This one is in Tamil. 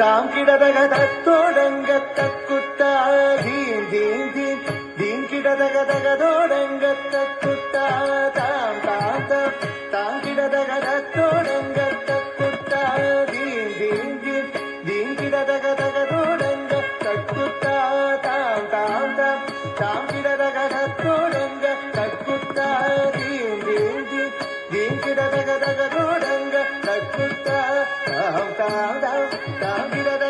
தாம் கிடதக தத்தோடங்க தக்குத்தா தீம் தீம் தீம் தீம் கிடதக தகதோடங்க தக்குத்தா தாம் தாம் தாம் தாம் கிடதக தத்தோடங்க தக்குத்தா தீம் தீம் தீம் தீம் கிடதக தகதோடங்க தக்குத்தா தாம் தாம் தாம் தாம் கிடதக தத்தோடங்க தக்குத்தா தீம் தீம் தீம் தீம் கிடதக தகதோடங்க தக்குத்தா தாம் தாம் தாம் தாம் கிடதக